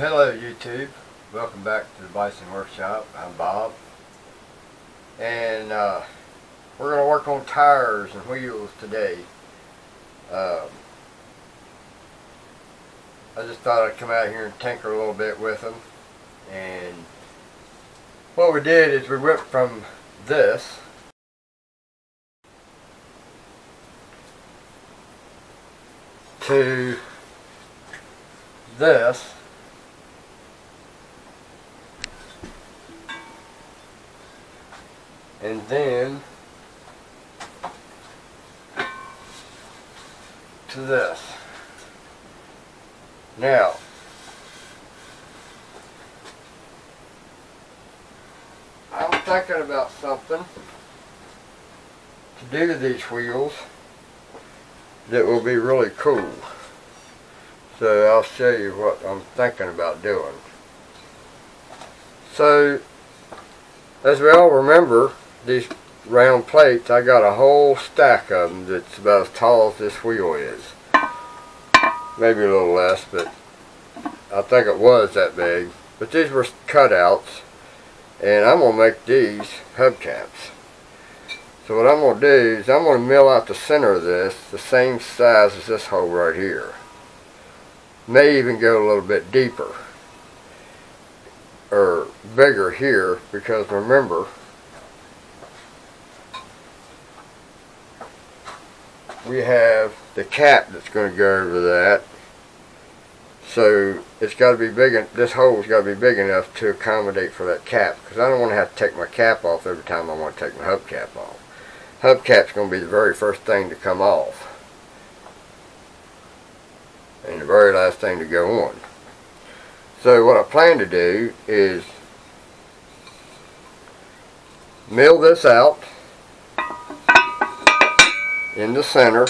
Hello YouTube, welcome back to the Bison Workshop. I'm Bob, and we're going to work on tires and wheels today. I just thought I'd come out here and tinker a little bit with them. And what we did is we went from this to this, and then to this. Now, I'm thinking about something to do to these wheels that will be really cool. So I'll show you what I'm thinking about doing. So, as we all remember, these round plates, I got a whole stack of them that's about as tall as this wheel is. Maybe a little less, but I think it was that big. But these were cutouts, and I'm going to make these hubcaps. So what I'm going to do is I'm going to mill out the center of this the same size as this hole right here. May even go a little bit deeper or bigger here, because remember, we have the cap that's going to go over that. So it's got to be big. This hole's got to be big enough to accommodate for that cap, because I don't want to have to take my cap off every time I want to take my hubcap off. Hubcap's going to be the very first thing to come off, and the very last thing to go on. So what I plan to do is mill this out in the center.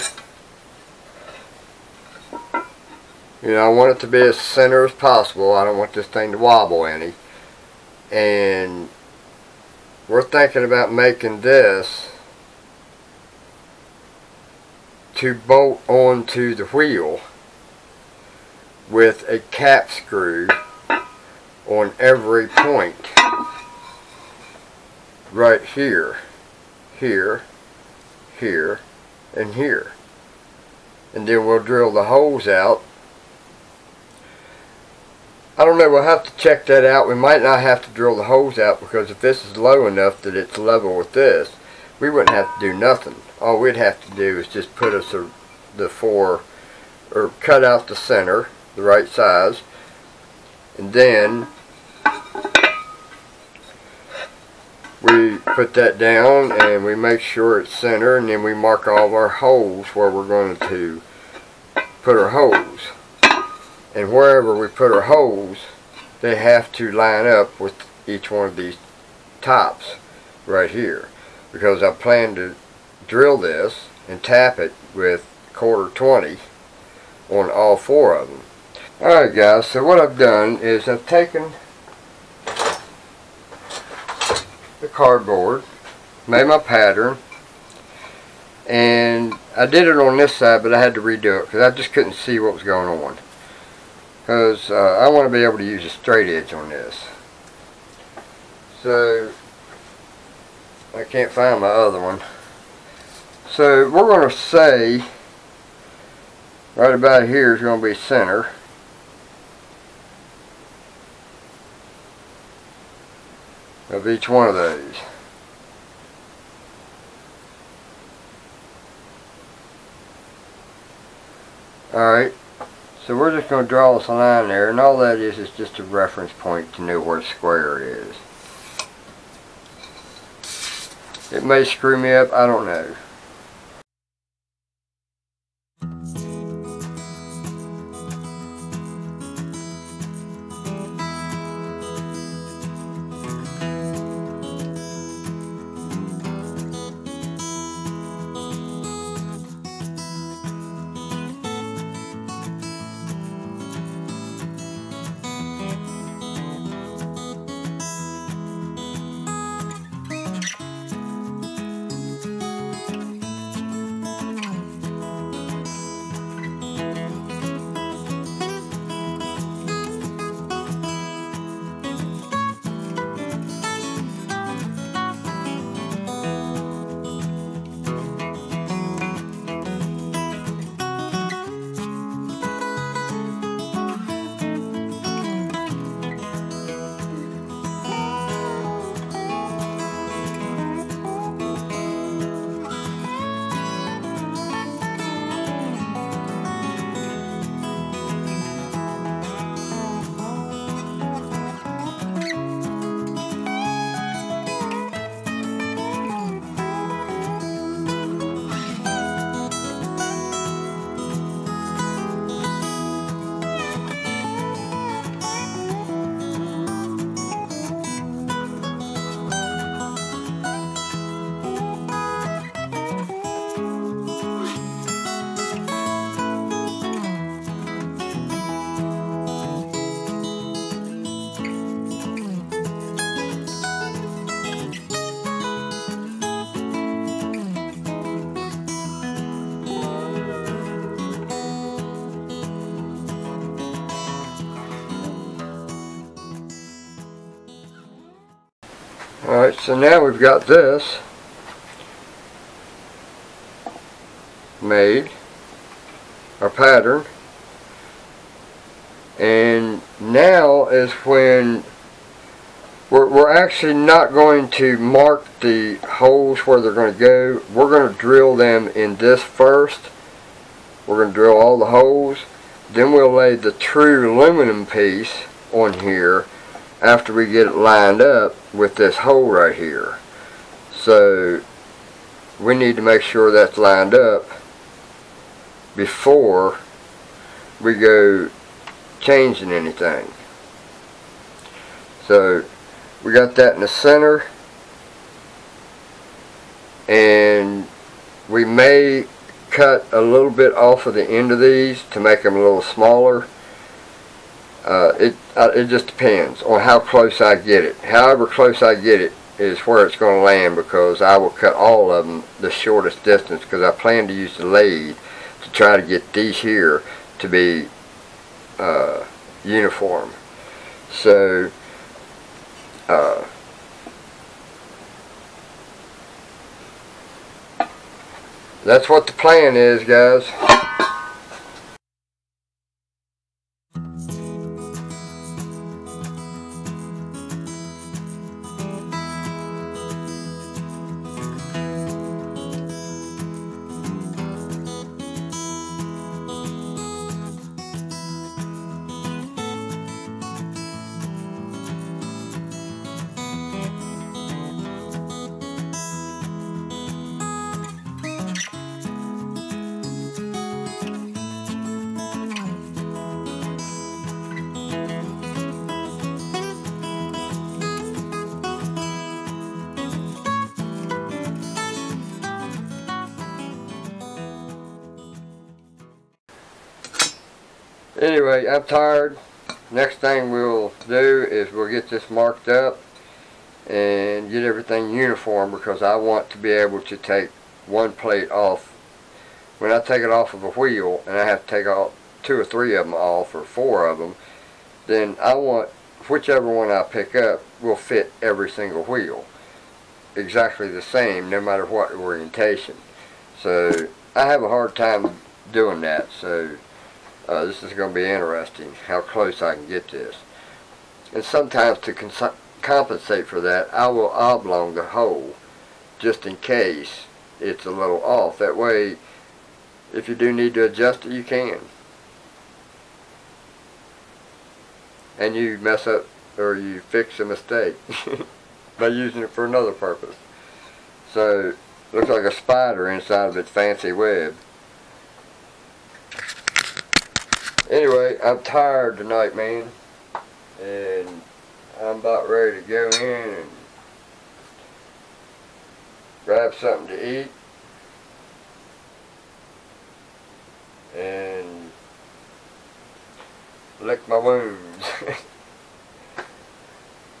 You know, I want it to be as center as possible. I don't want this thing to wobble any. And we're thinking about making this to bolt onto the wheel with a cap screw on every point. Right here, here, here, and here. And then we'll drill the holes out. I don't know, we'll have to check that out. We might not have to drill the holes out, because if this is low enough that it's level with this, we wouldn't have to do nothing. All we'd have to do is just put us the four, or cut out the center, the right size, and then we put that down and we make sure it's center, and then we mark all of our holes where we're going to put our holes. And wherever we put our holes, they have to line up with each one of these tops right here, because I plan to drill this and tap it with 1/4 20 on all four of them. Alright guys, so what I've done is I've taken the cardboard, made my pattern, and I did it on this side, but I had to redo it because I just couldn't see what was going on. Because I want to be able to use a straight edge on this. So I can't find my other one. So we're going to say right about here is going to be center. Of each one of those. Alright, so we're just going to draw this line there, and all that is just a reference point to know where the square is. It may screw me up, I don't know. Alright, so now we've got this made, our pattern, and now is when we're actually not going to mark the holes where they're going to go. We're going to drill them in this first. We're going to drill all the holes, then we'll lay the true aluminum piece on here after we get it lined up with this hole right here. So we need to make sure that's lined up before we go changing anything. So we got that in the center, and we may cut a little bit off of the end of these to make them a little smaller. It just depends on how close I get it. However close I get it is where it's going to land, because I will cut all of them the shortest distance, because I plan to use the lathe to try to get these here to be uniform. So that's what the plan is, guys. Anyway, I'm tired. Next thing we'll do is we'll get this marked up and get everything uniform, because I want to be able to take one plate off. When I take it off of a wheel and I have to take out 2 or 3 of them off, or 4 of them, then I want whichever one I pick up will fit every single wheel exactly the same, no matter what orientation. So I have a hard time doing that. So this is going to be interesting, how close I can get this. And sometimes to compensate for that, I will oblong the hole just in case it's a little off. That way, if you do need to adjust it, you can. And you mess up, or you fix a mistake by using it for another purpose. So, looks like a spider inside of its fancy web. Anyway, I'm tired tonight, man, and I'm about ready to go in and grab something to eat and lick my wounds.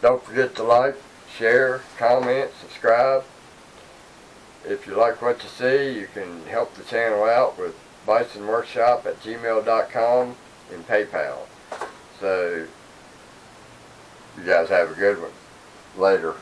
Don't forget to like, share, comment, subscribe. If you like what you see, you can help the channel out with bisonworkshop@gmail.com and PayPal. So, you guys have a good one. Later.